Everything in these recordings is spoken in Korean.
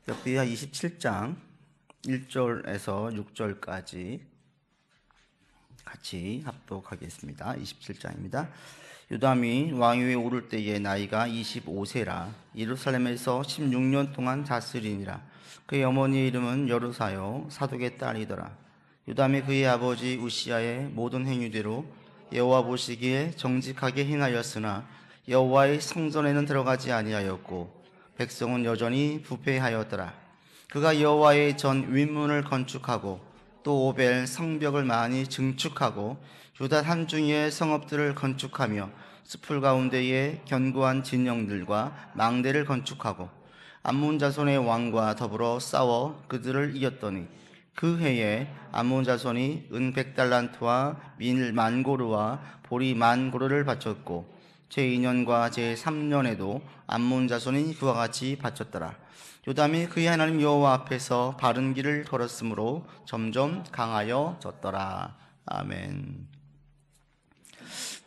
역대하 27장 1절에서 6절까지 같이 합독하겠습니다. 27장입니다. 요담이 왕위에 오를 때에 나이가 25세라 예루살렘에서 16년 동안 다스리니라. 그의 어머니의 이름은 여루사요 사독의 딸이더라. 요담이 그의 아버지 우시야의 모든 행위대로 여호와 보시기에 정직하게 행하였으나 여호와의 성전에는 들어가지 아니하였고 백성은 여전히 부패하였더라. 그가 여호와의 전 윗문을 건축하고 또 오벨 성벽을 많이 증축하고 유다 산중의 성읍들을 건축하며 숲을 가운데에 견고한 진영들과 망대를 건축하고 암몬 자손의 왕과 더불어 싸워 그들을 이겼더니 그 해에 암몬 자손이 은 100달란트와 밀 10,000고르와 보리 10,000고르를 바쳤고 제2년과 제3년에도 암몬 자손이 그와 같이 바쳤더라. 요담이 그의 하나님 여호와 앞에서 바른 길을 걸었으므로 점점 강하여졌더라. 아멘.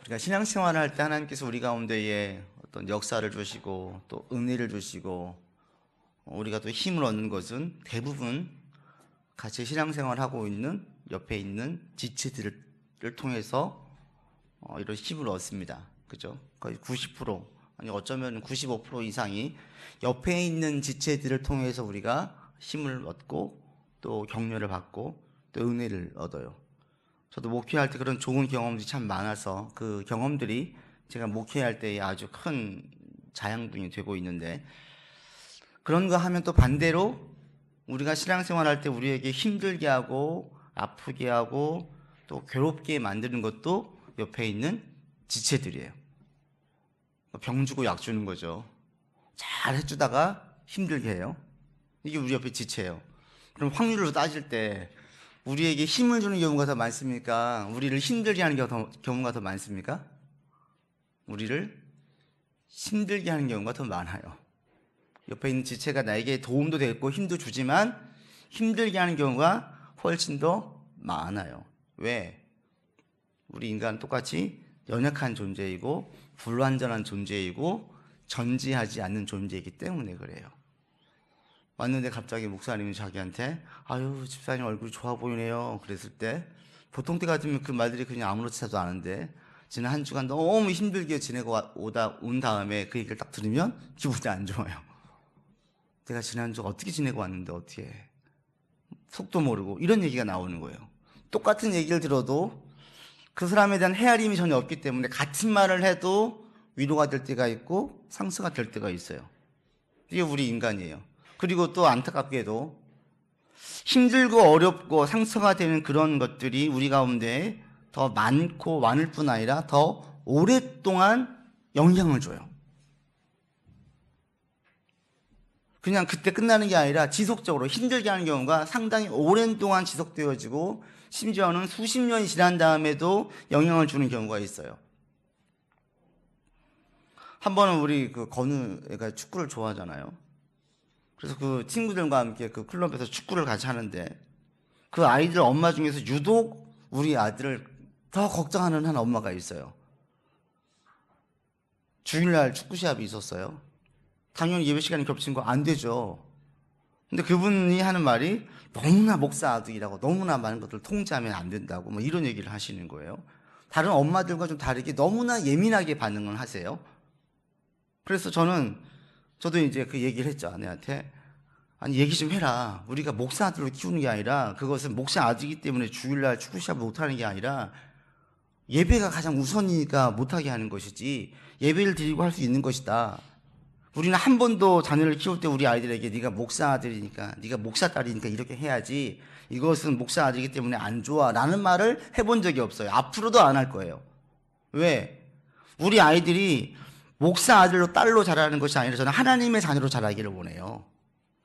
우리가 신앙생활을 할 때 하나님께서 우리 가운데에 어떤 역사를 주시고 또 은혜를 주시고 우리가 또 힘을 얻는 것은 대부분 같이 신앙생활을 하고 있는 옆에 있는 지체들을 통해서 이런 힘을 얻습니다. 그죠? 거의 90% 아니 어쩌면 95% 이상이 옆에 있는 지체들을 통해서 우리가 힘을 얻고 또 격려를 받고 또 은혜를 얻어요. 저도 목회할 때 그런 좋은 경험들이 참 많아서 그 경험들이 제가 목회할 때 아주 큰 자양분이 되고 있는데, 그런 거 하면 또 반대로 우리가 신앙생활할 때 우리에게 힘들게 하고 아프게 하고 또 괴롭게 만드는 것도 옆에 있는 지체들이에요. 병 주고 약 주는 거죠. 잘 해주다가 힘들게 해요. 이게 우리 옆에 지체예요. 그럼 확률로 따질 때 우리에게 힘을 주는 경우가 더 많습니까? 우리를 힘들게 하는 경우가 더 많습니까? 우리를 힘들게 하는 경우가 더 많아요. 옆에 있는 지체가 나에게 도움도 되고 힘도 주지만 힘들게 하는 경우가 훨씬 더 많아요. 왜? 우리 인간은 똑같이 연약한 존재이고 불완전한 존재이고 전지하지 않는 존재이기 때문에 그래요. 왔는데 갑자기 목사님이 자기한테 아유 집사님 얼굴이 좋아 보이네요 그랬을 때 보통 때 같으면 그 말들이 그냥 아무렇지도 않은데 지난 한 주간 너무 힘들게 지내고 온 다음에 그 얘기를 딱 들으면 기분이 안 좋아요. 내가 지난주 어떻게 지내고 왔는데 어떻게 해. 속도 모르고 이런 얘기가 나오는 거예요. 똑같은 얘기를 들어도 그 사람에 대한 헤아림이 전혀 없기 때문에 같은 말을 해도 위로가 될 때가 있고 상처가 될 때가 있어요. 이게 우리 인간이에요. 그리고 또 안타깝게도 힘들고 어렵고 상처가 되는 그런 것들이 우리 가운데 더 많고 많을 뿐 아니라 더 오랫동안 영향을 줘요. 그냥 그때 끝나는 게 아니라 지속적으로 힘들게 하는 경우가 상당히 오랜 동안 지속되어지고 심지어는 수십 년이 지난 다음에도 영향을 주는 경우가 있어요. 한 번은 우리 그 건우 애가 축구를 좋아하잖아요. 그래서 그 친구들과 함께 그 클럽에서 축구를 같이 하는데 그 아이들 엄마 중에서 유독 우리 아들을 더 걱정하는 한 엄마가 있어요. 주일날 축구 시합이 있었어요. 당연히 예배 시간이 겹친 거 안 되죠. 근데 그분이 하는 말이 너무나 목사 아들이라고 너무나 많은 것들을 통제하면 안 된다고 뭐 이런 얘기를 하시는 거예요. 다른 엄마들과 좀 다르게 너무나 예민하게 반응을 하세요. 그래서 저도 이제 그 얘기를 했죠. 아내한테. 아니 얘기 좀 해라. 우리가 목사 아들로 키우는 게 아니라 그것은 목사 아들이기 때문에 주일날 축구 시합을 못하는 게 아니라 예배가 가장 우선이니까 못하게 하는 것이지 예배를 드리고 할 수 있는 것이다. 우리는 한 번도 자녀를 키울 때 우리 아이들에게 네가 목사 아들이니까 네가 목사 딸이니까 이렇게 해야지 이것은 목사 아들이기 때문에 안 좋아 라는 말을 해본 적이 없어요. 앞으로도 안 할 거예요. 왜? 우리 아이들이 목사 아들로 딸로 자라는 것이 아니라 저는 하나님의 자녀로 자라기를 원해요.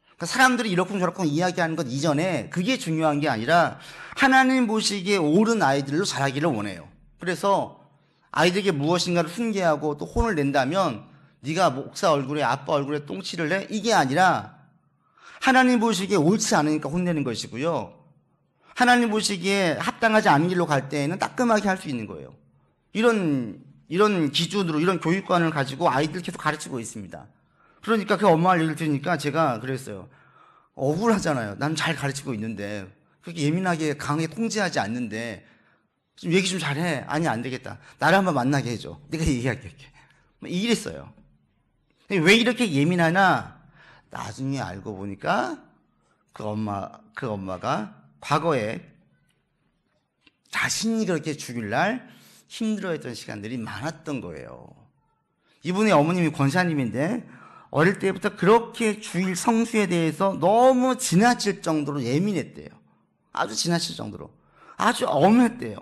그러니까 사람들이 이러쿵저러쿵 이야기하는 것 이전에 그게 중요한 게 아니라 하나님 보시기에 옳은 아이들로 자라기를 원해요. 그래서 아이들에게 무엇인가를 훈계하고 또 혼을 낸다면 네가 목사 얼굴에 아빠 얼굴에 똥칠을 내? 이게 아니라 하나님 보시기에 옳지 않으니까 혼내는 것이고요. 하나님 보시기에 합당하지 않은 길로 갈 때에는 따끔하게 할 수 있는 거예요. 이런 기준으로 이런 교육관을 가지고 아이들 계속 가르치고 있습니다. 그러니까 그 엄마 얘기를 들으니까 제가 그랬어요. 억울하잖아요. 나는 잘 가르치고 있는데, 그렇게 예민하게 강하게 통제하지 않는데 좀 얘기 좀 잘해. 아니, 안 되겠다. 나를 한번 만나게 해줘. 내가 얘기할게. 이랬어요. 왜 이렇게 예민하나? 나중에 알고 보니까 그 엄마가 과거에 자신이 그렇게 죽일 날 힘들어했던 시간들이 많았던 거예요. 이분의 어머님이 권사님인데 어릴 때부터 그렇게 주일 성수에 대해서 너무 지나칠 정도로 예민했대요. 아주 지나칠 정도로. 아주 엄했대요.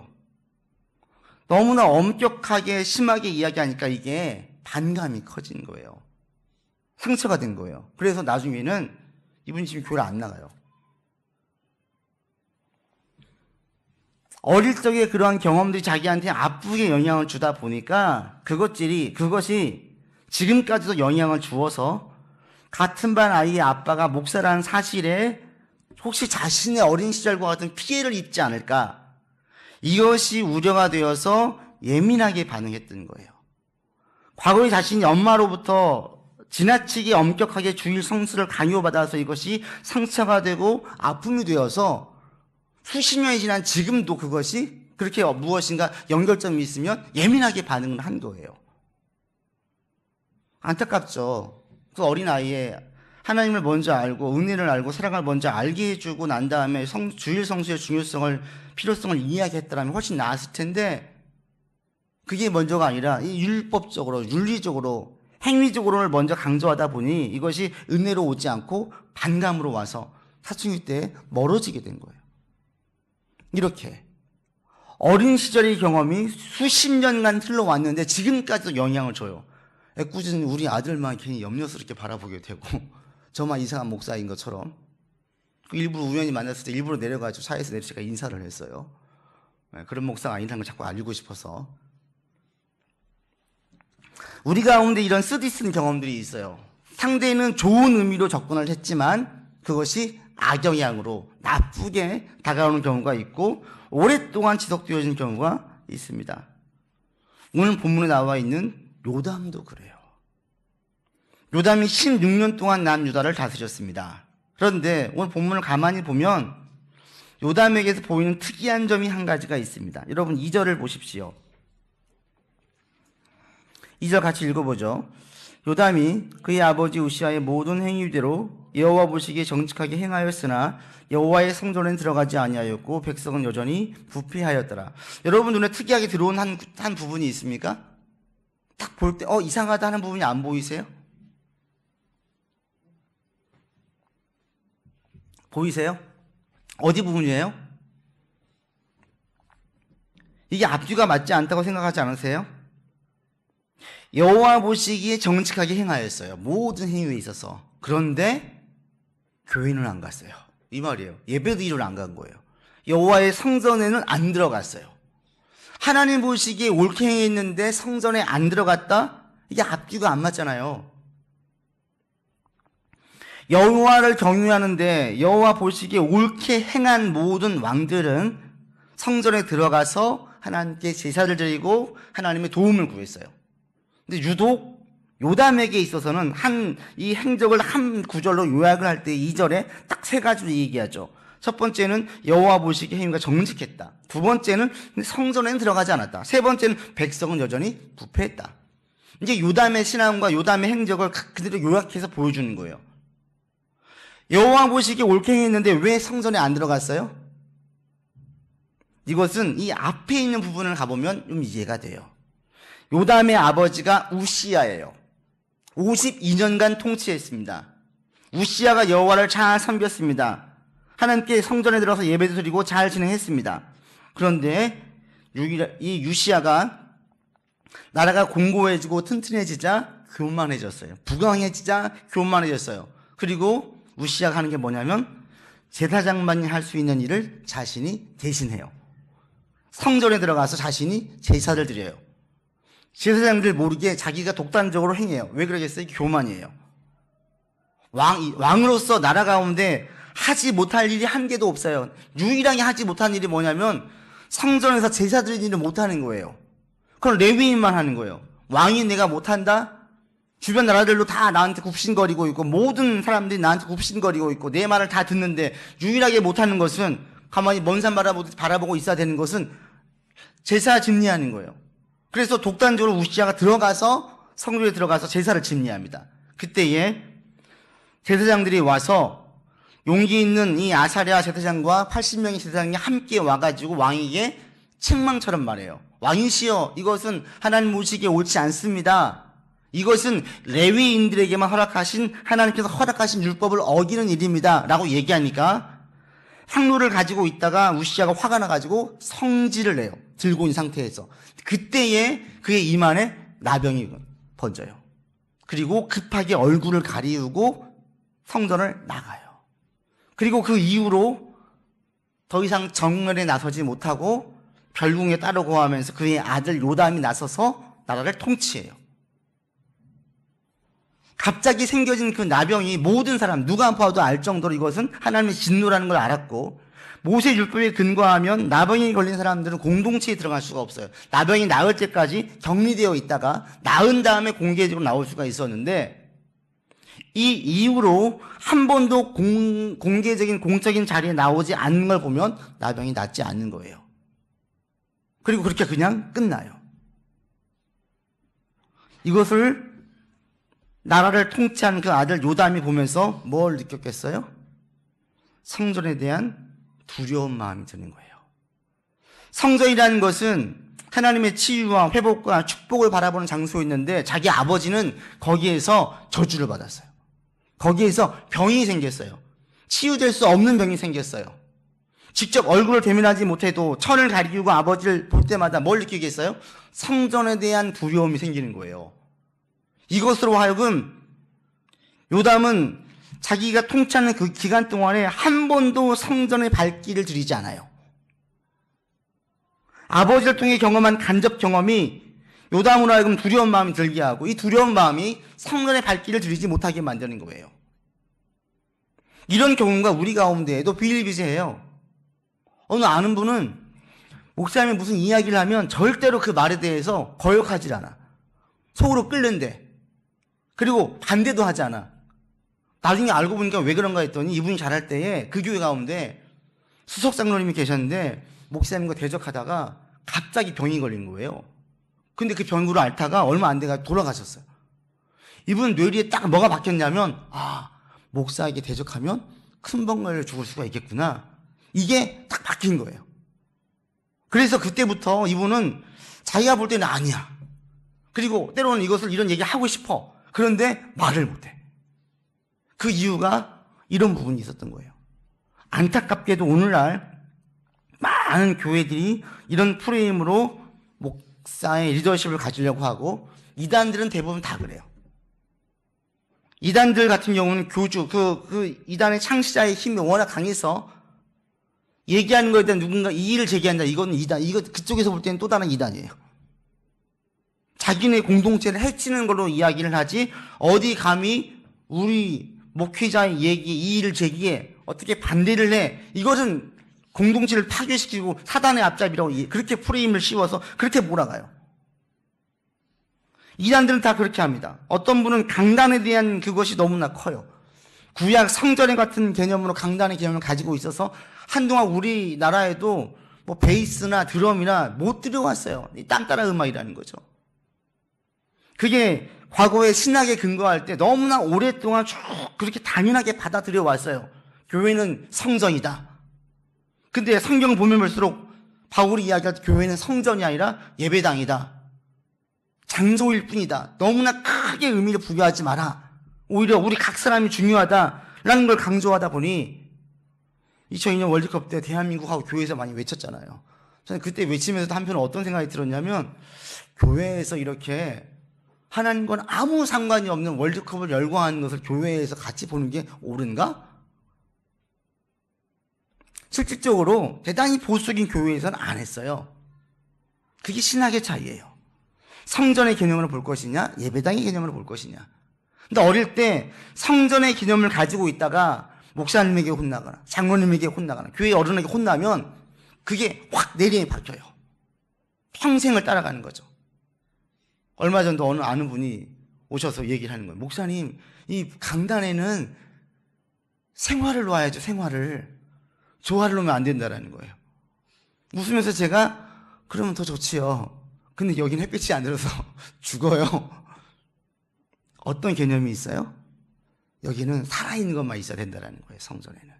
너무나 엄격하게 심하게 이야기하니까 이게 반감이 커진 거예요. 상처가 된 거예요. 그래서 나중에는 이분이 지금 교회를 안 나가요. 어릴 적에 그러한 경험들이 자기한테 아프게 영향을 주다 보니까 그것이 지금까지도 영향을 주어서 같은 반 아이의 아빠가 목사라는 사실에 혹시 자신의 어린 시절과 같은 피해를 입지 않을까, 이것이 우려가 되어서 예민하게 반응했던 거예요. 과거에 자신이 엄마로부터 지나치게 엄격하게 주일 성수를 강요받아서 이것이 상처가 되고 아픔이 되어서 수십 년이 지난 지금도 그것이 그렇게 무엇인가 연결점이 있으면 예민하게 반응을 한 거예요. 안타깝죠. 그 어린아이에 하나님을 먼저 알고 은혜를 알고 사랑을 먼저 알게 해주고 난 다음에 주일 성수의 중요성을, 필요성을 이야기했더라면 훨씬 나았을 텐데, 그게 먼저가 아니라 이 율법적으로, 윤리적으로, 행위적으로를 먼저 강조하다 보니 이것이 은혜로 오지 않고 반감으로 와서 사춘기 때 멀어지게 된 거예요. 이렇게 어린 시절의 경험이 수십 년간 흘러왔는데 지금까지도 영향을 줘요. 애꿎은 우리 아들만 괜히 염려스럽게 바라보게 되고 저만 이상한 목사인 것처럼, 일부러 우연히 만났을 때 일부러 내려가지고 차에서 내려 제가 인사를 했어요. 그런 목사가 아니라는 걸 자꾸 알리고 싶어서. 우리 가운데 이런 쓰디쓴 경험들이 있어요. 상대는 좋은 의미로 접근을 했지만 그것이 악영향으로 나쁘게 다가오는 경우가 있고 오랫동안 지속되어진 경우가 있습니다. 오늘 본문에 나와 있는 요담도 그래요. 요담이 16년 동안 남유다를 다스렸습니다. 그런데 오늘 본문을 가만히 보면 요담에게서 보이는 특이한 점이 한 가지가 있습니다. 여러분 2절을 보십시오. 2절 같이 읽어보죠. 요담이 그의 아버지 우시아의 모든 행위대로 여호와 보시기에 정직하게 행하였으나 여호와의 성전에 들어가지 아니하였고 백성은 여전히 부패하였더라. 여러분 눈에 특이하게 들어온 한 부분이 있습니까? 딱 볼 때 이상하다 하는 부분이 안 보이세요? 보이세요? 어디 부분이에요? 이게 앞뒤가 맞지 않다고 생각하지 않으세요? 여호와 보시기에 정직하게 행하였어요. 모든 행위에 있어서. 그런데 교회는 안 갔어요. 이 말이에요. 예배드리러 안 간 거예요. 여호와의 성전에는 안 들어갔어요. 하나님 보시기에 옳게 행했는데 성전에 안 들어갔다? 이게 앞뒤가 안 맞잖아요. 여호와를 경유하는데 여호와 보시기에 옳게 행한 모든 왕들은 성전에 들어가서 하나님께 제사를 드리고 하나님의 도움을 구했어요. 근데 유독 요담에게 있어서는 이 행적을 한 구절로 요약을 할 때 2절에 딱 세 가지로 얘기하죠. 첫 번째는 여호와 보시기에 행위가 정직했다. 두 번째는 성전에는 들어가지 않았다. 세 번째는 백성은 여전히 부패했다. 이제 요담의 신앙과 요담의 행적을 그대로 요약해서 보여주는 거예요. 여호와 보시기에 옳게 행했는데 왜 성전에 안 들어갔어요? 이것은 이 앞에 있는 부분을 가보면 좀 이해가 돼요. 요담의 아버지가 우시아예요. 52년간 통치했습니다. 우시아가 여호와를 잘 섬겼습니다. 하나님께 성전에 들어서 예배도 드리고 잘 진행했습니다. 그런데 이 유시아가 나라가 공고해지고 튼튼해지자 교만해졌어요. 부강해지자 교만해졌어요. 그리고 우시아가 하는 게 뭐냐면 제사장만이 할 수 있는 일을 자신이 대신해요. 성전에 들어가서 자신이 제사를 드려요. 제사장들 모르게 자기가 독단적으로 행해요. 왜 그러겠어요? 교만이에요. 왕으로서 나라 가운데 하지 못할 일이 한 개도 없어요. 유일하게 하지 못한 일이 뭐냐면 성전에서 제사 드리는 일을 못하는 거예요. 그건 레위인만 하는 거예요. 왕이 내가 못한다? 주변 나라들도 다 나한테 굽신거리고 있고 모든 사람들이 나한테 굽신거리고 있고 내 말을 다 듣는데 유일하게 못하는 것은 가만히 먼 산 바라보고 있어야 되는 것은 제사 집리하는 거예요. 그래서 독단적으로 우시아가 들어가서 성전에 들어가서 제사를 집리합니다. 그때에 제사장들이 와서 용기 있는 이 아사랴 제사장과 80명의 제사장이 함께 와가지고 왕에게 책망처럼 말해요. 왕이시여, 이것은 하나님 보시기에 옳지 않습니다. 이것은 레위인들에게만 하나님께서 허락하신 율법을 어기는 일입니다 라고 얘기하니까 향로를 가지고 있다가 우시아가 화가 나가지고 성질을 내요. 들고 있는 상태에서. 그때에 그의 입 안에 나병이 번져요. 그리고 급하게 얼굴을 가리우고 성전을 나가요. 그리고 그 이후로 더 이상 정면에 나서지 못하고 별궁에 따르고 하면서 그의 아들 요담이 나서서 나라를 통치해요. 갑자기 생겨진 그 나병이 모든 사람 누가 봐도 알 정도로 이것은 하나님의 진노라는 걸 알았고, 모세 율법에 근거하면 나병이 걸린 사람들은 공동체에 들어갈 수가 없어요. 나병이 나을 때까지 격리되어 있다가 나은 다음에 공개적으로 나올 수가 있었는데, 이 이후로 한 번도 공개적인 공적인 자리에 나오지 않는 걸 보면 나병이 낫지 않는 거예요. 그리고 그렇게 그냥 끝나요. 이것을 나라를 통치하는 그 아들 요담이 보면서 뭘 느꼈겠어요? 성전에 대한 두려운 마음이 드는 거예요. 성전이라는 것은 하나님의 치유와 회복과 축복을 바라보는 장소였는데 자기 아버지는 거기에서 저주를 받았어요. 거기에서 병이 생겼어요. 치유될 수 없는 병이 생겼어요. 직접 얼굴을 대면하지 못해도 천을 가리우고 아버지를 볼 때마다 뭘 느끼겠어요? 성전에 대한 두려움이 생기는 거예요. 이것으로 하여금 요담은 자기가 통치하는 그 기간 동안에 한 번도 성전의 발길을 들이지 않아요. 아버지를 통해 경험한 간접 경험이 요담으로 하여금 두려운 마음이 들게 하고, 이 두려운 마음이 성전의 발길을 들이지 못하게 만드는 거예요. 이런 경우가 우리 가운데에도 비일비재해요. 어느 아는 분은 목사님이 무슨 이야기를 하면 절대로 그 말에 대해서 거역하지 않아. 속으로 끓는데. 그리고 반대도 하지 않아. 나중에 알고 보니까 왜 그런가 했더니 이분이 잘할 때에 그 교회 가운데 수석장로님이 계셨는데 목사님과 대적하다가 갑자기 병이 걸린 거예요. 근데 그 병으로 앓다가 얼마 안 돼가 돌아가셨어요. 이분 뇌리에 딱 뭐가 박혔냐면, 목사에게 대적하면 큰 병 걸려 죽을 수가 있겠구나. 이게 딱 박힌 거예요. 그래서 그때부터 이분은 자기가 볼 때는 아니야. 그리고 때로는 이런 얘기 하고 싶어. 그런데 말을 못해. 그 이유가 이런 부분이 있었던 거예요. 안타깝게도 오늘날 많은 교회들이 이런 프레임으로 목사의 리더십을 가지려고 하고, 이단들은 대부분 다 그래요. 이단들 같은 경우는 교주, 그 이단의 창시자의 힘이 워낙 강해서 얘기하는 거에 대한 누군가 이의를 제기한다. 이건 이단. 이거 그쪽에서 볼 때는 또 다른 이단이에요. 자기네 공동체를 해치는 걸로 이야기를 하지, 어디 감히 우리 목회자의 얘기, 이의를 제기해 어떻게 반대를 해. 이것은 공동체를 파괴시키고 사단의 앞잡이라고 그렇게 프레임을 씌워서 그렇게 몰아가요. 이단들은 다 그렇게 합니다. 어떤 분은 강단에 대한 그것이 너무나 커요. 구약 성전에 같은 개념으로 강단의 개념을 가지고 있어서 한동안 우리나라에도 뭐 베이스나 드럼이나 못 들여왔어요. 딴따라 음악이라는 거죠. 그게 과거에 신학에 근거할 때 너무나 오랫동안 쭉 그렇게 당연하게 받아들여 왔어요. 교회는 성전이다. 근데 성경을 보면 볼수록 바울이 이야기할 때 교회는 성전이 아니라 예배당이다. 장소일 뿐이다. 너무나 크게 의미를 부여하지 마라. 오히려 우리 각 사람이 중요하다라는 걸 강조하다 보니 2002년 월드컵 때 대한민국하고 교회에서 많이 외쳤잖아요. 저는 그때 외치면서도 한편은 어떤 생각이 들었냐면, 교회에서 이렇게 하나님과는 아무 상관이 없는 월드컵을 열광하는 것을 교회에서 같이 보는 게 옳은가? 실질적으로 대단히 보수적인 교회에서는 안 했어요. 그게 신학의 차이예요. 성전의 개념으로 볼 것이냐, 예배당의 개념으로 볼 것이냐. 근데 어릴 때 성전의 개념을 가지고 있다가 목사님에게 혼나거나 장로님에게 혼나거나 교회 어른에게 혼나면 그게 확 내리에 박혀요. 평생을 따라가는 거죠. 얼마 전도 어느 아는 분이 오셔서 얘기를 하는 거예요. 목사님, 이 강단에는 생활을 놓아야죠. 생활을. 조화를 놓으면 안 된다라는 거예요. 웃으면서 제가 그러면 더 좋지요. 근데 여긴 햇빛이 안 들어서 죽어요. 어떤 개념이 있어요? 여기는 살아있는 것만 있어야 된다는 거예요. 성전에는.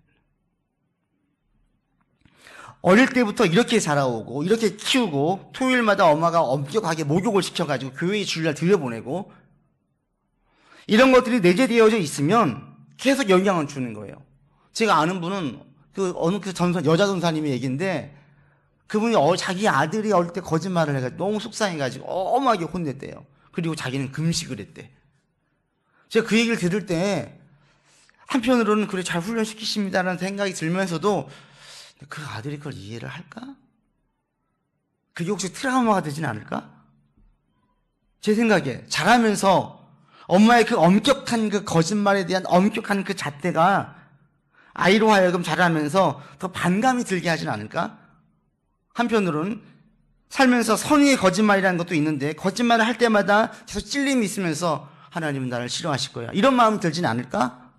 어릴 때부터 이렇게 자라오고 이렇게 키우고 토요일마다 엄마가 엄격하게 목욕을 시켜가지고 교회에 주일날 들여보내고 이런 것들이 내재되어져 있으면 계속 영향을 주는 거예요. 제가 아는 분은 어느 여자 전사님의 얘기인데 그분이 자기 아들이 어릴 때 거짓말을 해가지고 너무 속상해가지고 어마하게 혼냈대요. 그리고 자기는 금식을 했대. 제가 그 얘기를 들을 때 한편으로는 그래 잘 훈련시키십니다라는 생각이 들면서도 그 아들이 그걸 이해를 할까? 그게 혹시 트라우마가 되진 않을까? 제 생각에 자라면서 엄마의 그 엄격한 그 거짓말에 대한 엄격한 그 잣대가 아이로 하여금 자라면서 더 반감이 들게 하진 않을까? 한편으로는 살면서 선의의 거짓말이라는 것도 있는데 거짓말을 할 때마다 계속 찔림이 있으면서 하나님은 나를 싫어하실 거야. 이런 마음이 들진 않을까?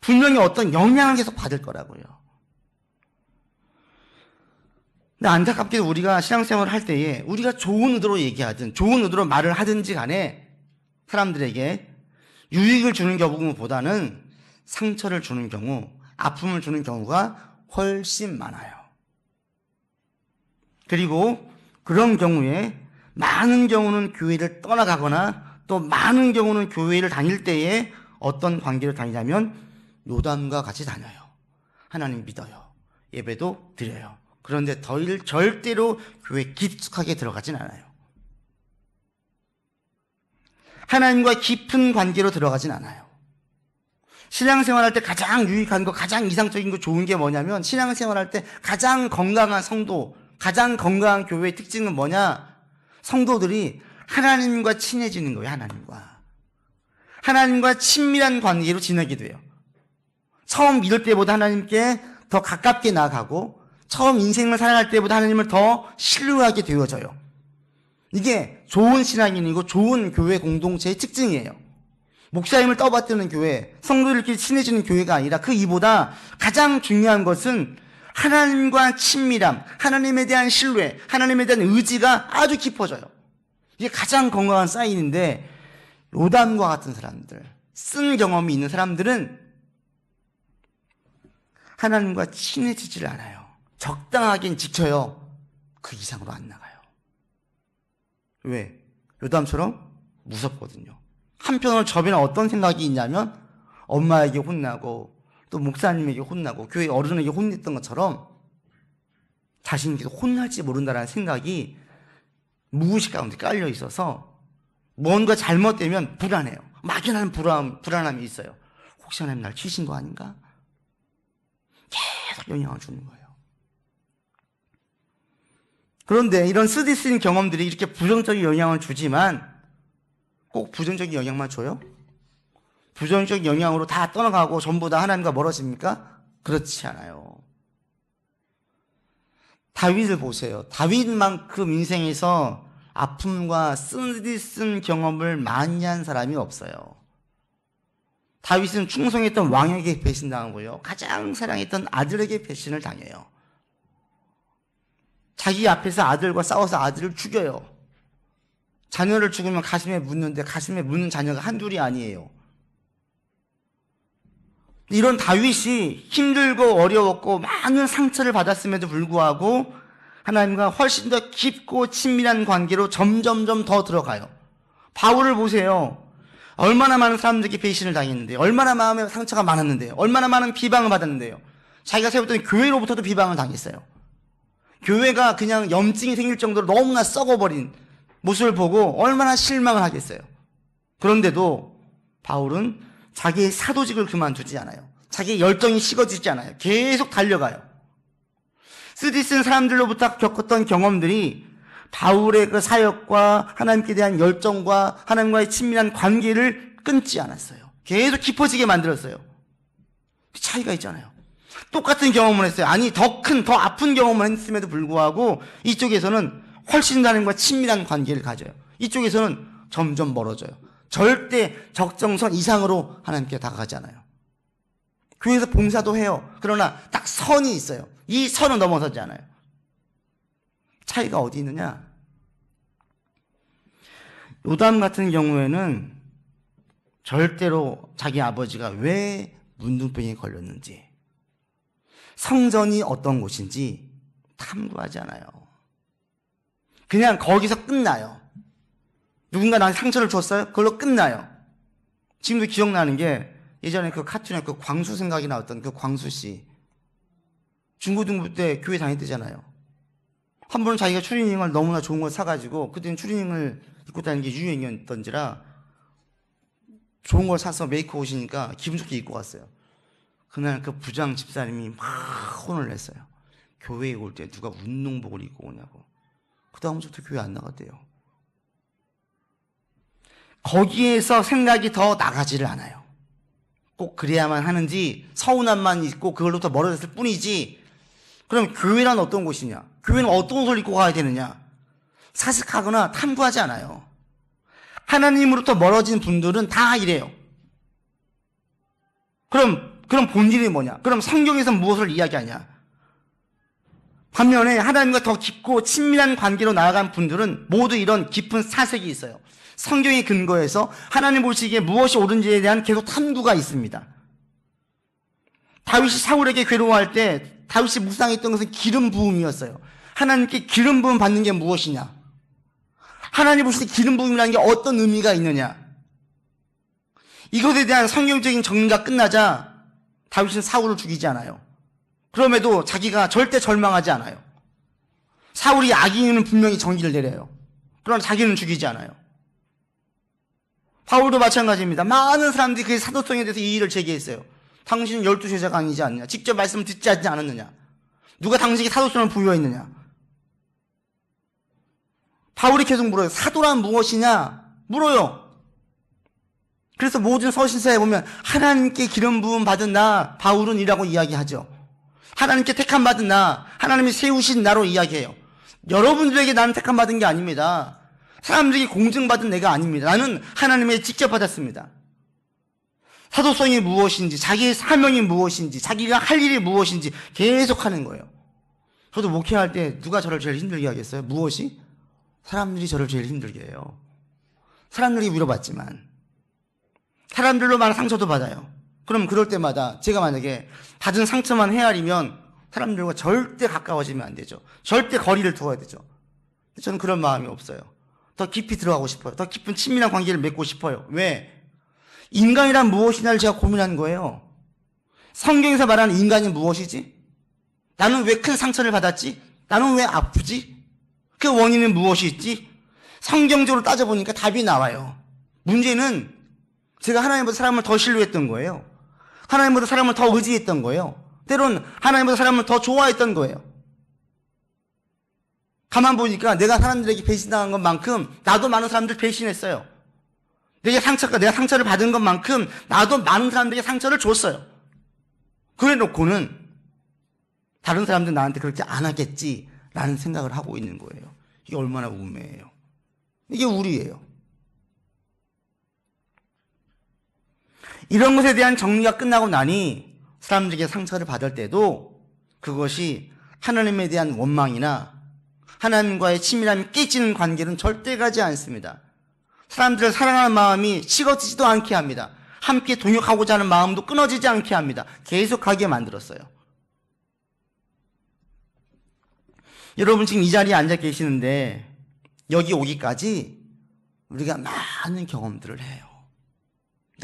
분명히 어떤 영향을 계속 받을 거라고요. 근데 안타깝게도 우리가 신앙생활을 할 때에 우리가 좋은 의도로 얘기하든 좋은 의도로 말을 하든지 간에 사람들에게 유익을 주는 경우보다는 상처를 주는 경우, 아픔을 주는 경우가 훨씬 많아요. 그리고 그런 경우에 많은 경우는 교회를 떠나가거나 또 많은 경우는 교회를 다닐 때에 어떤 관계를 다니냐면 요담과 같이 다녀요. 하나님 믿어요. 예배도 드려요. 그런데 절대로 교회에 깊숙하게 들어가진 않아요. 하나님과 깊은 관계로 들어가진 않아요. 신앙생활할 때 가장 유익한 거, 가장 이상적인 거 좋은 게 뭐냐면 신앙생활할 때 가장 건강한 성도, 가장 건강한 교회의 특징은 뭐냐? 성도들이 하나님과 친해지는 거예요. 하나님과 친밀한 관계로 지내게 돼요. 처음 믿을 때보다 하나님께 더 가깝게 나아가고 처음 인생을 살아갈 때보다 하나님을 더 신뢰하게 되어져요. 이게 좋은 신앙인이고 좋은 교회 공동체의 특징이에요. 목사님을 떠받드는 교회, 성도들끼리 친해지는 교회가 아니라 그 이보다 가장 중요한 것은 하나님과 친밀함, 하나님에 대한 신뢰, 하나님에 대한 의지가 아주 깊어져요. 이게 가장 건강한 사인인데 요담과 같은 사람들, 쓴 경험이 있는 사람들은 하나님과 친해지질 않아요. 적당하긴 지켜요. 그 이상으로 안 나가요. 왜? 요담처럼 무섭거든요. 한편으로 저변에 어떤 생각이 있냐면 엄마에게 혼나고 또 목사님에게 혼나고 교회 어른에게 혼냈던 것처럼 자신에게도 혼날지 모른다는 생각이 무의식 가운데 깔려 있어서 뭔가 잘못되면 불안해요. 막연한 불안함이 있어요. 혹시 하나님 날 치신 거 아닌가? 계속 영향을 주는 거예요. 그런데 이런 쓰디쓴 경험들이 이렇게 부정적인 영향을 주지만 꼭 부정적인 영향만 줘요? 부정적인 영향으로 다 떠나가고 전부 다 하나님과 멀어집니까? 그렇지 않아요. 다윗을 보세요. 다윗만큼 인생에서 아픔과 쓰디쓴 경험을 많이 한 사람이 없어요. 다윗은 충성했던 왕에게 배신당하고요. 가장 사랑했던 아들에게 배신을 당해요. 자기 앞에서 아들과 싸워서 아들을 죽여요. 자녀를 죽이면 가슴에 묻는데 가슴에 묻는 자녀가 한둘이 아니에요. 이런 다윗이 힘들고 어려웠고 많은 상처를 받았음에도 불구하고 하나님과 훨씬 더 깊고 친밀한 관계로 점점점 더 들어가요. 바울을 보세요. 얼마나 많은 사람들에게 배신을 당했는데요. 얼마나 마음에 상처가 많았는데요. 얼마나 많은 비방을 받았는데요. 자기가 세웠던 교회로부터도 비방을 당했어요. 교회가 그냥 염증이 생길 정도로 너무나 썩어버린 모습을 보고 얼마나 실망을 하겠어요. 그런데도 바울은 자기의 사도직을 그만두지 않아요. 자기의 열정이 식어지지 않아요. 계속 달려가요. 쓰디쓴 사람들로부터 겪었던 경험들이 바울의 그 사역과 하나님께 대한 열정과 하나님과의 친밀한 관계를 끊지 않았어요. 계속 깊어지게 만들었어요. 차이가 있잖아요. 똑같은 경험을 했어요. 아니 더 아픈 경험을 했음에도 불구하고 이쪽에서는 훨씬 하나님과 친밀한 관계를 가져요. 이쪽에서는 점점 멀어져요. 절대 적정선 이상으로 하나님께 다가가지 않아요. 교회에서 봉사도 해요. 그러나 딱 선이 있어요. 이 선을 넘어서지 않아요. 차이가 어디 있느냐? 요담 같은 경우에는 절대로 자기 아버지가 왜 문둥병에 걸렸는지, 성전이 어떤 곳인지 탐구하지 않아요. 그냥 거기서 끝나요. 누군가 나한테 상처를 줬어요? 그걸로 끝나요. 지금도 기억나는 게 예전에 그 카툰에 그 광수 생각이 나왔던 그 광수 씨. 중고등부 때 교회 다닐 때잖아요. 한 번은 자기가 추리닝을 너무나 좋은 걸 사가지고, 그때는 추리닝을 입고 다니는 게 유행이었던지라 좋은 걸 사서 메이크 옷이니까 기분 좋게 입고 갔어요. 그날 그 부장 집사님이 막 혼을 냈어요. 교회에 올 때 누가 운동복을 입고 오냐고. 그 다음부터 교회 안 나갔대요. 거기에서 생각이 더 나가지를 않아요. 꼭 그래야만 하는지 서운함만 있고 그걸로부터 멀어졌을 뿐이지. 그럼 교회란 어떤 곳이냐? 교회는 어떤 옷을 입고 가야 되느냐? 사색하거나 탐구하지 않아요. 하나님으로부터 멀어진 분들은 다 이래요. 그럼 본질이 뭐냐? 그럼 성경에서 무엇을 이야기하냐? 반면에 하나님과 더 깊고 친밀한 관계로 나아간 분들은 모두 이런 깊은 사색이 있어요. 성경의 근거에서 하나님 보시기에 무엇이 옳은지에 대한 계속 탐구가 있습니다. 다윗이 사울에게 괴로워할 때 다윗이 묵상했던 것은 기름 부음이었어요. 하나님께 기름 부음 받는 게 무엇이냐? 하나님 보실 때 기름 부음이라는 게 어떤 의미가 있느냐? 이것에 대한 성경적인 정리가 끝나자 다윗은 사울을 죽이지 않아요. 그럼에도 자기가 절대 절망하지 않아요. 사울이 악인은 분명히 정의를 내려요. 그러나 자기는 죽이지 않아요. 바울도 마찬가지입니다. 많은 사람들이 그의 사도성에 대해서 이의를 제기했어요. 당신은 12제자가 아니지 않느냐? 직접 말씀을 듣지 않았느냐? 누가 당신에게 사도성을 부여했느냐? 바울이 계속 물어요. 사도란 무엇이냐? 물어요. 그래서 모든 서신서에 보면 하나님께 기름 부음 받은 나 바울은 이라고 이야기하죠. 하나님께 택함 받은 나, 하나님이 세우신 나로 이야기해요. 여러분들에게 나는 택함 받은 게 아닙니다. 사람들에게 공증받은 내가 아닙니다. 나는 하나님의 직접 받았습니다. 사도성이 무엇인지, 자기의 사명이 무엇인지, 자기가 할 일이 무엇인지 계속 하는 거예요. 저도 목회할 때 누가 저를 제일 힘들게 하겠어요? 무엇이? 사람들이 저를 제일 힘들게 해요. 사람들이 위로받지만 사람들로 많은 상처도 받아요. 그럼 그럴 때마다 제가 만약에 받은 상처만 헤아리면 사람들과 절대 가까워지면 안 되죠. 절대 거리를 두어야 되죠. 저는 그런 마음이 없어요. 더 깊이 들어가고 싶어요. 더 깊은 친밀한 관계를 맺고 싶어요. 왜? 인간이란 무엇이냐를 제가 고민하는 거예요. 성경에서 말하는 인간이 무엇이지? 나는 왜 큰 상처를 받았지? 나는 왜 아프지? 그 원인은 무엇이 있지? 성경적으로 따져보니까 답이 나와요. 문제는 제가 하나님보다 사람을 더 신뢰했던 거예요. 하나님보다 사람을 더 의지했던 거예요. 때론 하나님보다 사람을 더 좋아했던 거예요. 가만 보니까 내가 사람들에게 배신당한 것만큼 나도 많은 사람들 배신했어요. 내가 상처를 받은 것만큼 나도 많은 사람들에게 상처를 줬어요. 그래 놓고는 다른 사람들 나한테 그렇게 안 하겠지라는 생각을 하고 있는 거예요. 이게 얼마나 우매해요. 이게 우리예요. 이런 것에 대한 정리가 끝나고 나니 사람들에게 상처를 받을 때도 그것이 하나님에 대한 원망이나 하나님과의 친밀함이 깨지는 관계는 절대 가지 않습니다. 사람들을 사랑하는 마음이 식어지지도 않게 합니다. 함께 동역하고자 하는 마음도 끊어지지 않게 합니다. 계속하게 만들었어요. 여러분 지금 이 자리에 앉아 계시는데 여기 오기까지 우리가 많은 경험들을 해요.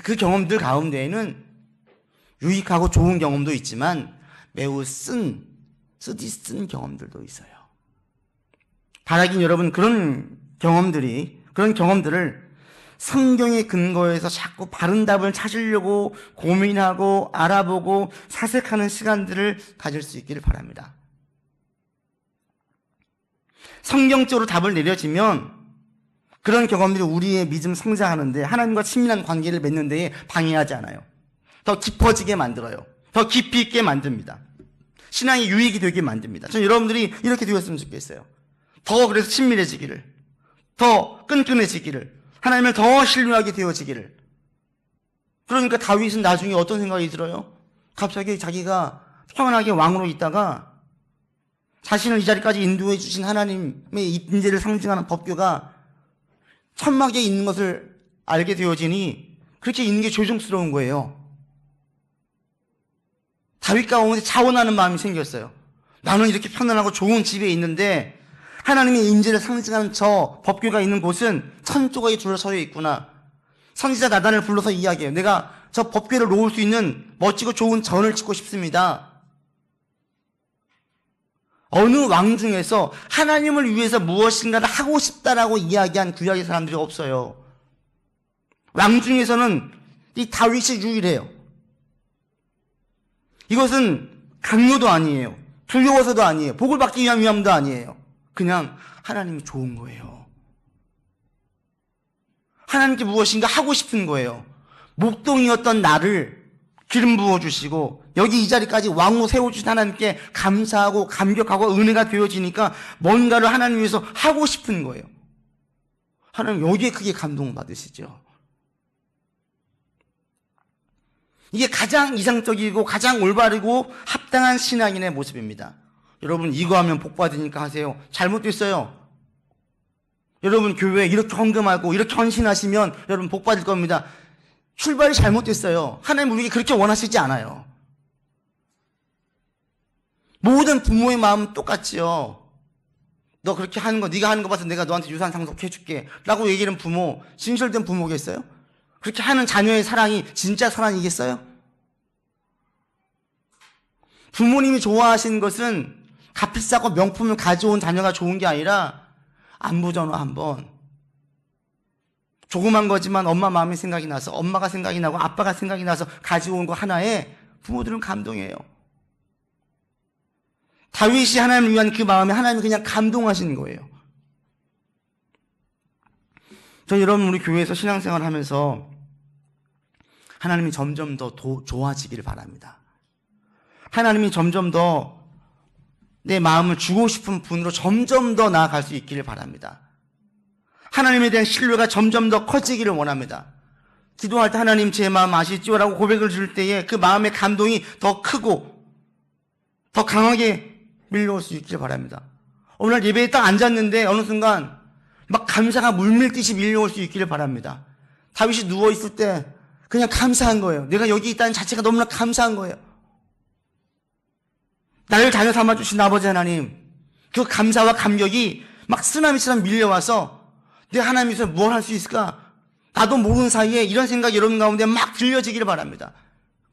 그 경험들 가운데에는 유익하고 좋은 경험도 있지만 매우 쓰디 쓴 경험들도 있어요. 바라긴 여러분 그런 경험들을 성경의 근거에서 자꾸 바른 답을 찾으려고 고민하고 알아보고 사색하는 시간들을 가질 수 있기를 바랍니다. 성경적으로 답을 내려지면 그런 경험들이 우리의 믿음 성장하는데 하나님과 친밀한 관계를 맺는 데에 방해하지 않아요. 더 깊어지게 만들어요. 더 깊이 있게 만듭니다. 신앙이 유익이 되게 만듭니다. 저는 여러분들이 이렇게 되었으면 좋겠어요. 더 그래서 친밀해지기를, 더 끈끈해지기를, 하나님을 더 신뢰하게 되어지기를. 그러니까 다윗은 나중에 어떤 생각이 들어요? 갑자기 자기가 평안하게 왕으로 있다가 자신을 이 자리까지 인도해 주신 하나님의 인재를 상징하는 법궤가 천막에 있는 것을 알게 되어지니 그렇게 있는 게 조종스러운 거예요. 다윗 가운데 자원하는 마음이 생겼어요. 나는 이렇게 편안하고 좋은 집에 있는데 하나님의 인재를 상징하는 저 법궤가 있는 곳은 천조각이 둘러서여 있구나. 선지자 나단을 불러서 이야기해요. 내가 저 법궤를 놓을 수 있는 멋지고 좋은 전을 짓고 싶습니다. 어느 왕 중에서 하나님을 위해서 무엇인가를 하고 싶다라고 이야기한 구약의 사람들이 없어요. 왕 중에서는 이 다윗이 유일해요. 이것은 강요도 아니에요. 두려워서도 아니에요. 복을 받기 위한 위함도 아니에요. 그냥 하나님이 좋은 거예요. 하나님께 무엇인가 하고 싶은 거예요. 목동이었던 나를 기름 부어주시고 여기 이 자리까지 왕으로 세워주신 하나님께 감사하고 감격하고 은혜가 되어지니까 뭔가를 하나님 위해서 하고 싶은 거예요. 하나님 여기에 크게 감동받으시죠. 이게 가장 이상적이고 가장 올바르고 합당한 신앙인의 모습입니다. 여러분 이거 하면 복 받으니까 하세요. 잘못됐어요. 여러분 교회에 이렇게 헌금하고 이렇게 헌신하시면 여러분 복 받을 겁니다. 출발이 잘못됐어요. 하나님 우리에게 그렇게 원하시지 않아요. 모든 부모의 마음은 똑같지요. 너 그렇게 하는 거 네가 하는 거 봐서 내가 너한테 유산 상속해 줄게 라고 얘기하는 부모, 진실된 부모겠어요? 그렇게 하는 자녀의 사랑이 진짜 사랑이겠어요? 부모님이 좋아하시는 것은 값비싸고 명품을 가져온 자녀가 좋은 게 아니라 안부전화 한번 조그만 거지만 엄마 마음이 생각이 나서 엄마가 생각이 나고 아빠가 생각이 나서 가져온 거 하나에 부모들은 감동해요. 다윗이 하나님을 위한 그 마음에 하나님이 그냥 감동하시는 거예요. 저 여러분 우리 교회에서 신앙생활을 하면서 하나님이 점점 더 좋아지기를 바랍니다. 하나님이 점점 더 내 마음을 주고 싶은 분으로 점점 더 나아갈 수 있기를 바랍니다. 하나님에 대한 신뢰가 점점 더 커지기를 원합니다. 기도할 때 하나님 제 마음 아시죠? 라고 고백을 줄 때에 그 마음의 감동이 더 크고 더 강하게 밀려올 수 있기를 바랍니다. 오늘 예배에 딱 앉았는데 어느 순간 막 감사가 물밀듯이 밀려올 수 있기를 바랍니다. 다윗이 누워있을 때 그냥 감사한 거예요. 내가 여기 있다는 자체가 너무나 감사한 거예요. 나를 자녀 삼아주신 아버지 하나님, 그 감사와 감격이 막 쓰나미처럼 밀려와서 내가 하나님 위해서 뭘 할 수 있을까? 나도 모르는 사이에 이런 생각이 여러분 가운데 막 들려지기를 바랍니다.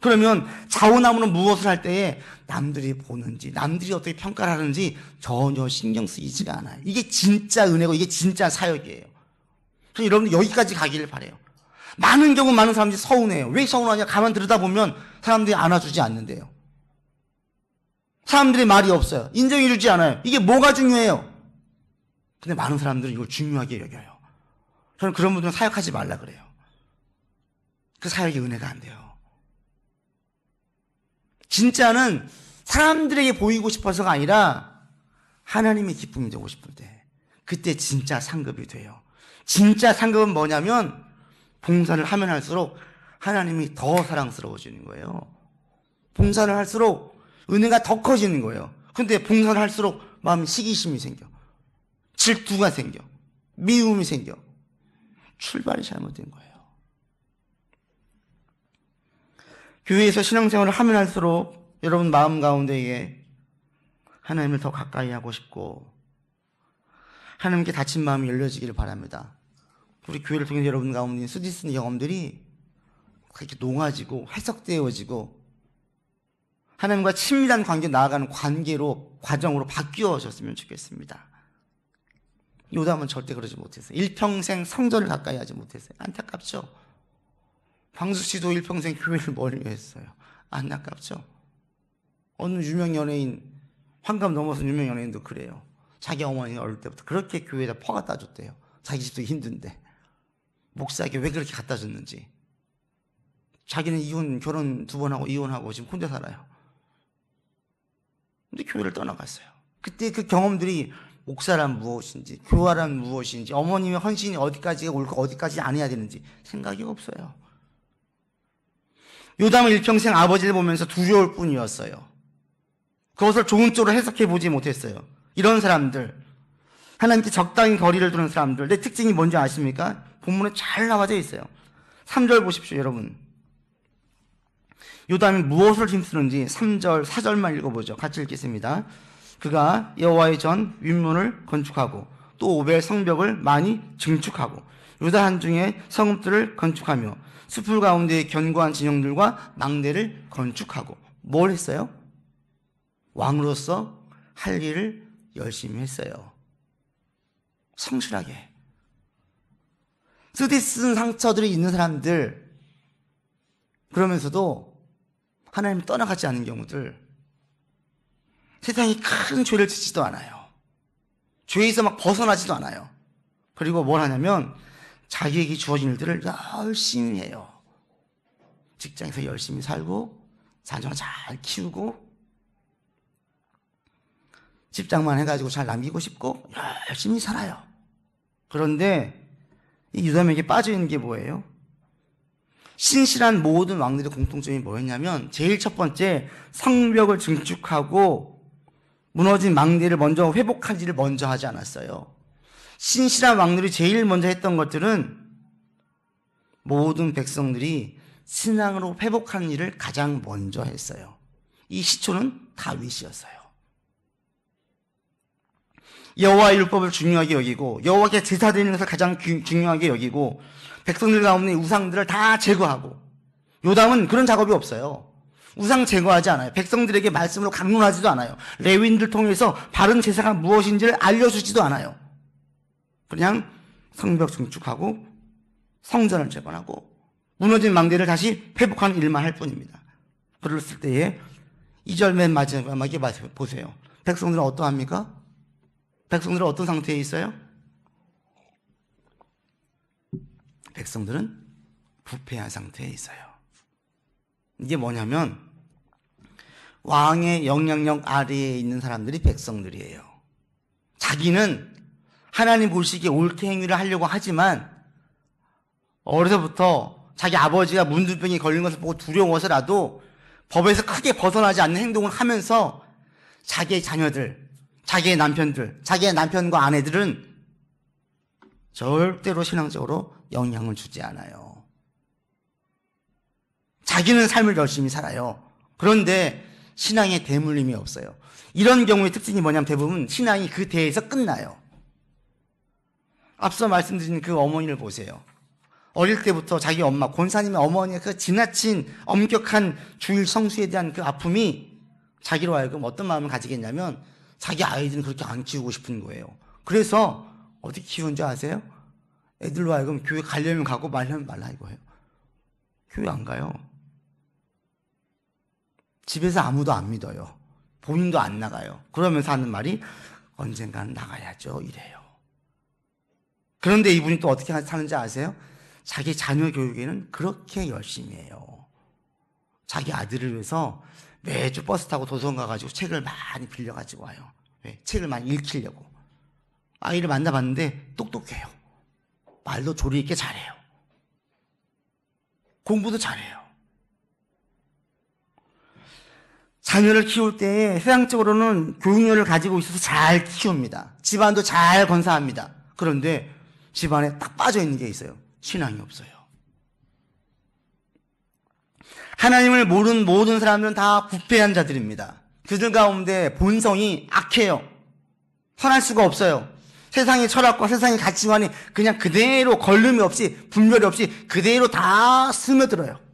그러면 자원함으로 무엇을 할 때에 남들이 보는지 남들이 어떻게 평가를 하는지 전혀 신경 쓰이지가 않아요. 이게 진짜 은혜고 이게 진짜 사역이에요. 그래서 여러분들 여기까지 가기를 바라요. 많은 경우 많은 사람들이 서운해요. 왜 서운하냐? 가만 들여다보면 사람들이 안아주지 않는데요. 사람들의 말이 없어요. 인정해주지 않아요. 이게 뭐가 중요해요? 근데 많은 사람들은 이걸 중요하게 여겨요. 저는 그런 분들은 사역하지 말라 그래요. 그 사역이 은혜가 안 돼요. 진짜는 사람들에게 보이고 싶어서가 아니라 하나님의 기쁨이 되고 싶을 때 그때 진짜 상급이 돼요. 진짜 상급은 뭐냐면 봉사를 하면 할수록 하나님이 더 사랑스러워지는 거예요. 봉사를 할수록 은혜가 더 커지는 거예요. 근데 봉사를 할수록 마음에 시기심이 생겨. 질투가 생겨. 미움이 생겨. 출발이 잘못된 거예요. 교회에서 신앙생활을 하면 할수록 여러분 마음 가운데에 하나님을 더 가까이 하고 싶고 하나님께 닫힌 마음이 열려지기를 바랍니다. 우리 교회를 통해 여러분 가운데 쓰디쓴 경험들이 그렇게 녹아지고 해석되어지고 하나님과 친밀한 관계 나아가는 관계로 과정으로 바뀌어졌으면 좋겠습니다. 요담은 절대 그러지 못했어요. 일평생 성전을 가까이 하지 못했어요. 안타깝죠? 광수 씨도 일평생 교회를 멀리 했어요. 안타깝죠? 어느 유명 연예인, 환갑 넘어서 유명 연예인도 그래요. 자기 어머니가 어릴 때부터 그렇게 교회에다 퍼갖다 줬대요. 자기 집도 힘든데. 목사에게 왜 그렇게 갖다 줬는지. 자기는 결혼 2번 하고 이혼하고 지금 혼자 살아요. 근데 교회를 떠나갔어요. 그때 그 경험들이 목사란 무엇인지, 교화란 무엇인지, 어머님의 헌신이 어디까지 옳고 어디까지 안 해야 되는지 생각이 없어요. 요담은 일평생 아버지를 보면서 두려울 뿐이었어요. 그것을 좋은 쪽으로 해석해 보지 못했어요. 이런 사람들, 하나님께 적당히 거리를 두는 사람들, 내 특징이 뭔지 아십니까? 본문에 잘 나와져 있어요. 3절 보십시오, 여러분. 요담이 무엇을 힘쓰는지 3절, 4절만 읽어보죠. 같이 읽겠습니다. 그가 여호와의 전 윗문을 건축하고 또 오벨 성벽을 많이 증축하고 유다 한중의 성읍들을 건축하며 숲을 가운데의 견고한 진영들과 망대를 건축하고 뭘 했어요? 왕으로서 할 일을 열심히 했어요. 성실하게. 쓰디쓴 상처들이 있는 사람들, 그러면서도 하나님 떠나가지 않은 경우들, 세상이 큰 죄를 짓지도 않아요. 죄에서 막 벗어나지도 않아요. 그리고 뭘 하냐면 자기에게 주어진 일들을 열심히 해요. 직장에서 열심히 살고 자녀 잘 키우고 집장만 해가지고 잘 남기고 싶고 열심히 살아요. 그런데 이 유담에게 빠져있는 게 뭐예요? 신실한 모든 왕들의 공통점이 뭐였냐면 제일 첫 번째, 성벽을 증축하고 무너진 망대를 먼저 회복하지를 먼저 하지 않았어요. 신실한 왕들이 제일 먼저 했던 것들은 모든 백성들이 신앙으로 회복하는 일을 가장 먼저 했어요. 이 시초는 다윗이었어요. 여호와의 율법을 중요하게 여기고 여호와께 제사 드리는 것을 가장 중요하게 여기고 백성들 가운데 우상들을 다 제거하고, 요담은 그런 작업이 없어요. 우상 제거하지 않아요. 백성들에게 말씀으로 강론하지도 않아요. 레위인들 통해서 바른 제사가 무엇인지를 알려주지도 않아요. 그냥 성벽 증축하고 성전을 재건하고 무너진 망대를 다시 회복하는 일만 할 뿐입니다. 그랬을 때에 2절 맨 마지막에 보세요. 백성들은 어떠합니까? 백성들은 어떤 상태에 있어요? 백성들은 부패한 상태에 있어요. 이게 뭐냐면 왕의 영향력 아래에 있는 사람들이 백성들이에요. 자기는 하나님 보시기에 옳게 행위를 하려고 하지만 어려서부터 자기 아버지가 문둥병이 걸린 것을 보고 두려워서라도 법에서 크게 벗어나지 않는 행동을 하면서 자기의 자녀들, 자기의 남편들, 자기의 남편과 아내들은 절대로 신앙적으로 영향을 주지 않아요. 자기는 삶을 열심히 살아요. 그런데 신앙에 대물림이 없어요. 이런 경우의 특징이 뭐냐면 대부분 신앙이 그 대에서 끝나요. 앞서 말씀드린 그 어머니를 보세요. 어릴 때부터 자기 엄마, 권사님의 어머니의 그 지나친 엄격한 주일 성수에 대한 그 아픔이 자기로 하여금 어떤 마음을 가지겠냐면 자기 아이들은 그렇게 안 키우고 싶은 거예요. 그래서 어떻게 키운 줄 아세요? 애들로 하여금 교회 가려면 가고 말려면 말라 이거예요. 교회 안 가요. 집에서 아무도 안 믿어요. 본인도 안 나가요. 그러면서 하는 말이 언젠가는 나가야죠 이래요. 그런데 이분이 또 어떻게 사는지 아세요? 자기 자녀 교육에는 그렇게 열심히 해요. 자기 아들을 위해서 매주 버스 타고 도서관 가가지고 책을 많이 빌려가지고 와요. 왜? 책을 많이 읽히려고. 아이를 만나봤는데 똑똑해요. 말도 조리 있게 잘해요. 공부도 잘해요. 자녀를 키울 때 세상적으로는 교육열을 가지고 있어서 잘 키웁니다. 집안도 잘 건사합니다. 그런데 집안에 딱 빠져있는 게 있어요. 신앙이 없어요. 하나님을 모르는 모든 사람들은 다 부패한 자들입니다. 그들 가운데 본성이 악해요. 선할 수가 없어요. 세상의 철학과 세상의 가치관이 그냥 그대로 걸림이 없이 분별이 없이 그대로 다 스며들어요.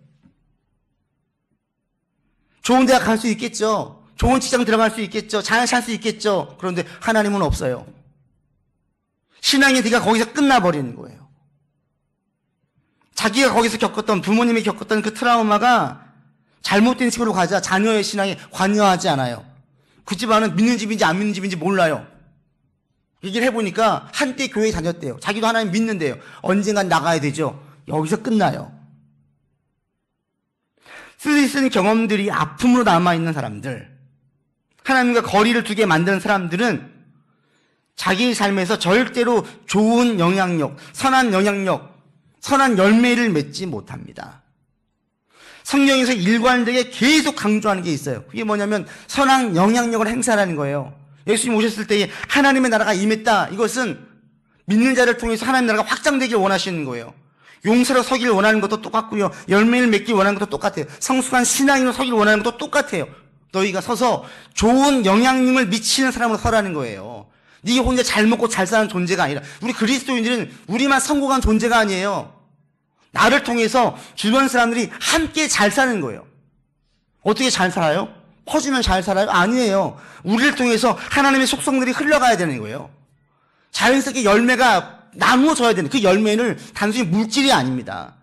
좋은 대학 갈 수 있겠죠. 좋은 직장 들어갈 수 있겠죠. 잘 살 수 있겠죠. 그런데 하나님은 없어요. 신앙의 대가 거기서 끝나버리는 거예요. 자기가 거기서 겪었던, 부모님이 겪었던 그 트라우마가 잘못된 식으로 가자 자녀의 신앙에 관여하지 않아요. 그 집안은 믿는 집인지 안 믿는 집인지 몰라요. 얘기를 해보니까 한때 교회 다녔대요. 자기도 하나님 믿는데요. 언젠간 나가야 되죠. 여기서 끝나요. 쓰디쓴 경험들이 아픔으로 남아있는 사람들, 하나님과 거리를 두게 만드는 사람들은 자기 삶에서 절대로 좋은 영향력, 선한 영향력, 선한 열매를 맺지 못합니다. 성경에서 일관되게 계속 강조하는 게 있어요. 그게 뭐냐면 선한 영향력을 행사하는 거예요. 예수님 오셨을 때에 하나님의 나라가 임했다. 이것은 믿는 자를 통해서 하나님의 나라가 확장되길 원하시는 거예요. 용서로 서길 원하는 것도 똑같고요. 열매를 맺길 원하는 것도 똑같아요. 성숙한 신앙인으로 서길 원하는 것도 똑같아요. 너희가 서서 좋은 영향력을 미치는 사람으로 서라는 거예요. 네 혼자 잘 먹고 잘 사는 존재가 아니라, 우리 그리스도인들은 우리만 성공한 존재가 아니에요. 나를 통해서 주변 사람들이 함께 잘 사는 거예요. 어떻게 잘 살아요? 퍼주면 잘 살아요? 아니에요. 우리를 통해서 하나님의 속성들이 흘러가야 되는 거예요. 자연스럽게 열매가 나누어져야 되는, 그 열매는 단순히 물질이 아닙니다.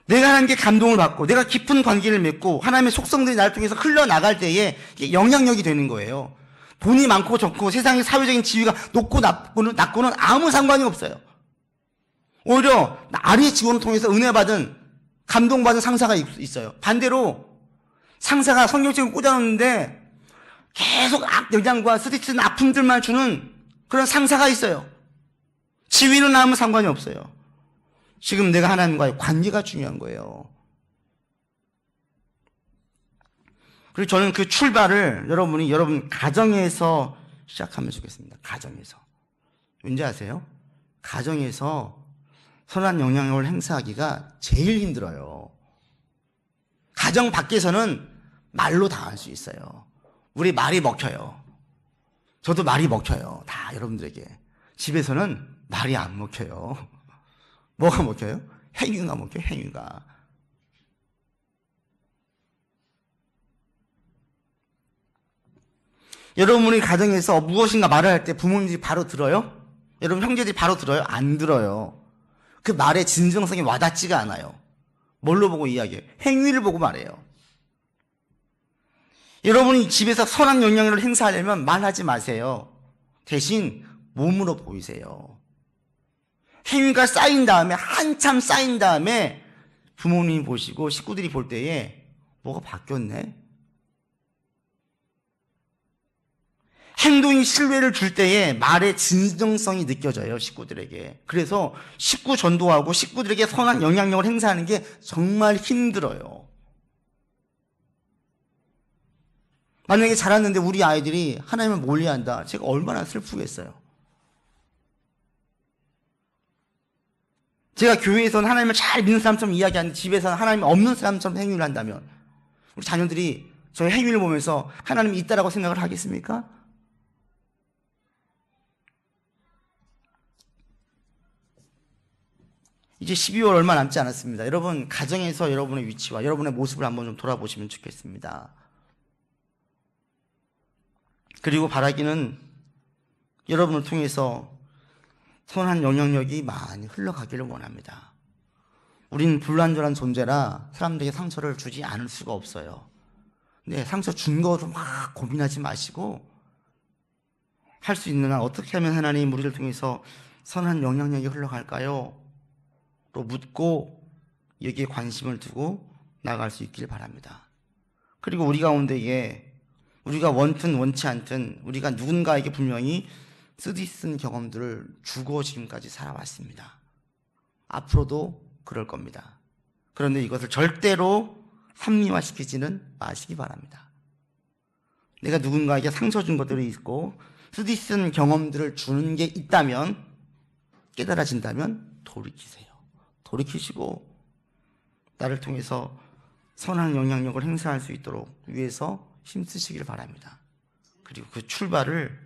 내가 하나님께 감동을 받고 내가 깊은 관계를 맺고 하나님의 속성들이 나를 통해서 흘러나갈 때에 이게 영향력이 되는 거예요. 돈이 많고 적고 세상의 사회적인 지위가 높고 낮고는 아무 상관이 없어요. 오히려 아래 직원을 통해서 은혜 받은, 감동받은 상사가 있어요. 반대로 상사가 성경책을 꽂아놓는데 계속 악영향과 스트레스나 아픔들만 주는 그런 상사가 있어요. 지위는 아무 상관이 없어요. 지금 내가 하나님과의 관계가 중요한 거예요. 그리고 저는 그 출발을 여러분 가정에서 시작하면 좋겠습니다. 가정에서. 왠지 아세요? 가정에서 선한 영향력을 행사하기가 제일 힘들어요. 가정 밖에서는 말로 다 할 수 있어요. 우리 말이 먹혀요. 저도 말이 먹혀요. 다 여러분들에게. 집에서는 말이 안 먹혀요. 뭐가 먹혀요? 행위가 먹혀요. 행위가. 여러분이 가정에서 무엇인가 말을 할 때 부모님들이 바로 들어요? 여러분 형제들이 바로 들어요? 안 들어요. 그 말의 진정성이 와닿지가 않아요. 뭘로 보고 이야기해요? 행위를 보고 말해요. 여러분이 집에서 선한 영향력을 행사하려면 말하지 마세요. 대신 몸으로 보이세요. 행위가 쌓인 다음에, 한참 쌓인 다음에 부모님이 보시고 식구들이 볼 때에 뭐가 바뀌었네? 행동이 신뢰를 줄 때에 말의 진정성이 느껴져요, 식구들에게. 그래서 식구 전도하고 식구들에게 선한 영향력을 행사하는 게 정말 힘들어요. 만약에 자랐는데 우리 아이들이 하나님을 멀리한다. 제가 얼마나 슬프겠어요. 제가 교회에서는 하나님을 잘 믿는 사람처럼 이야기하는데 집에서는 하나님이 없는 사람처럼 행위를 한다면 우리 자녀들이 저의 행위를 보면서 하나님이 있다라고 생각을 하겠습니까? 이제 12월 얼마 남지 않았습니다. 여러분 가정에서 여러분의 위치와 여러분의 모습을 한번 좀 돌아보시면 좋겠습니다. 그리고 바라기는 여러분을 통해서 선한 영향력이 많이 흘러가기를 원합니다. 우린 불완전한 존재라 사람들에게 상처를 주지 않을 수가 없어요. 근데 상처 준 거로 막 고민하지 마시고 할 수 있는 한 어떻게 하면 하나님 우리를 통해서 선한 영향력이 흘러갈까요? 로 묻고 여기에 관심을 두고 나아갈 수 있길 바랍니다. 그리고 우리 가운데에 우리가 원든 원치 않든 우리가 누군가에게 분명히 쓰디쓴 경험들을 주고 지금까지 살아왔습니다. 앞으로도 그럴 겁니다. 그런데 이것을 절대로 합리화시키지는 마시기 바랍니다. 내가 누군가에게 상처 준 것들이 있고 쓰디쓴 경험들을 주는 게 있다면, 깨달아진다면 돌이키세요. 돌이키시고 나를 통해서 선한 영향력을 행사할 수 있도록 위해서 힘쓰시길 바랍니다. 그리고 그 출발을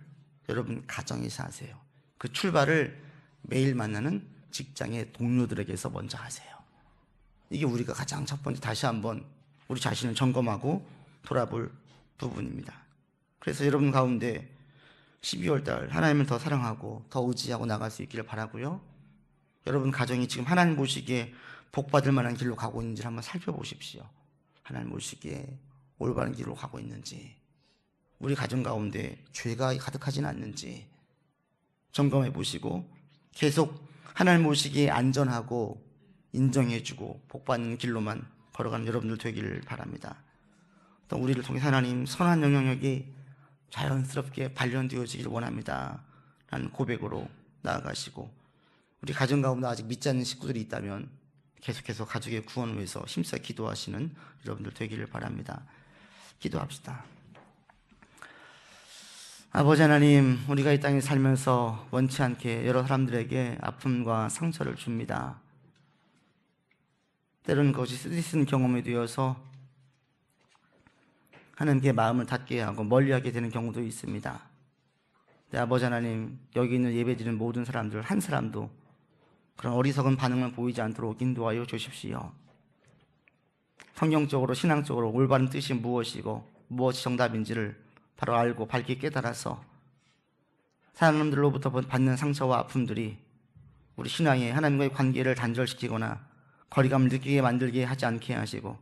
여러분 가정에서 하세요. 그 출발을 매일 만나는 직장의 동료들에게서 먼저 하세요. 이게 우리가 가장 첫 번째 다시 한번 우리 자신을 점검하고 돌아볼 부분입니다. 그래서 여러분 가운데 12월 달 하나님을 더 사랑하고 더 의지하고 나갈 수 있기를 바라고요. 여러분 가정이 지금 하나님 보시기에 복받을 만한 길로 가고 있는지를 한번 살펴보십시오. 하나님 보시기에 올바른 길로 가고 있는지, 우리 가정 가운데 죄가 가득하지는 않는지 점검해 보시고 계속 하나님 보시기에 안전하고 인정해주고 복받는 길로만 걸어가는 여러분들 되기를 바랍니다. 또 우리를 통해 하나님 선한 영향력이 자연스럽게 발견되어지길 원합니다 라는 고백으로 나아가시고, 우리 가정 가운데 아직 믿지 않는 식구들이 있다면 계속해서 가족의 구원을 위해서 힘써 기도하시는 여러분들 되기를 바랍니다. 기도합시다. 아버지 하나님, 우리가 이 땅에 살면서 원치 않게 여러 사람들에게 아픔과 상처를 줍니다. 때로는 그것이 쓰디쓴 경험이 되어서 하나님께 마음을 닫게 하고 멀리하게 되는 경우도 있습니다. 네, 아버지 하나님, 여기 있는 예배드리는 모든 사람들 한 사람도 그런 어리석은 반응을 보이지 않도록 인도하여 주십시오. 성경적으로 신앙적으로 올바른 뜻이 무엇이고 무엇이 정답인지를 바로 알고 밝게 깨달아서 사람들로부터 받는 상처와 아픔들이 우리 신앙에 하나님과의 관계를 단절시키거나 거리감을 느끼게 만들게 하지 않게 하시고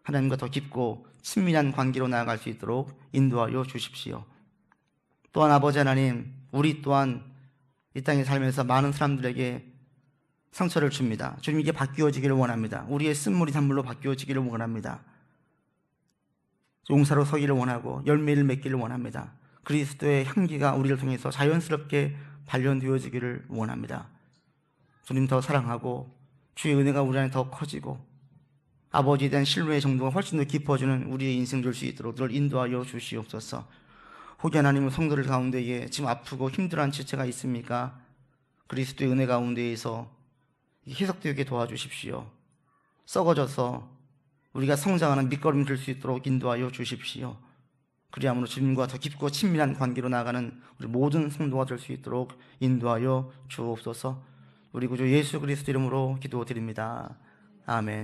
하나님과 더 깊고 친밀한 관계로 나아갈 수 있도록 인도하여 주십시오. 또한 아버지 하나님, 우리 또한 이 땅에 살면서 많은 사람들에게 상처를 줍니다. 주님, 이게 바뀌어지기를 원합니다. 우리의 쓴물이 단물로 바뀌어지기를 원합니다. 용사로 서기를 원하고 열매를 맺기를 원합니다. 그리스도의 향기가 우리를 통해서 자연스럽게 발견되어지기를 원합니다. 주님 더 사랑하고 주의 은혜가 우리 안에 더 커지고 아버지에 대한 신뢰의 정도가 훨씬 더 깊어지는 우리의 인생 될 수 있도록 늘 인도하여 주시옵소서. 혹여 하나님의 성도들 가운데에 지금 아프고 힘들어하는 지체가 있습니까? 그리스도의 은혜 가운데에서 희석되게 도와주십시오. 썩어져서 우리가 성장하는 밑거름이 될 수 있도록 인도하여 주십시오. 그리함으로 주님과 더 깊고 친밀한 관계로 나아가는 우리 모든 성도가 될 수 있도록 인도하여 주옵소서. 우리 구주 예수 그리스도 이름으로 기도드립니다. 아멘.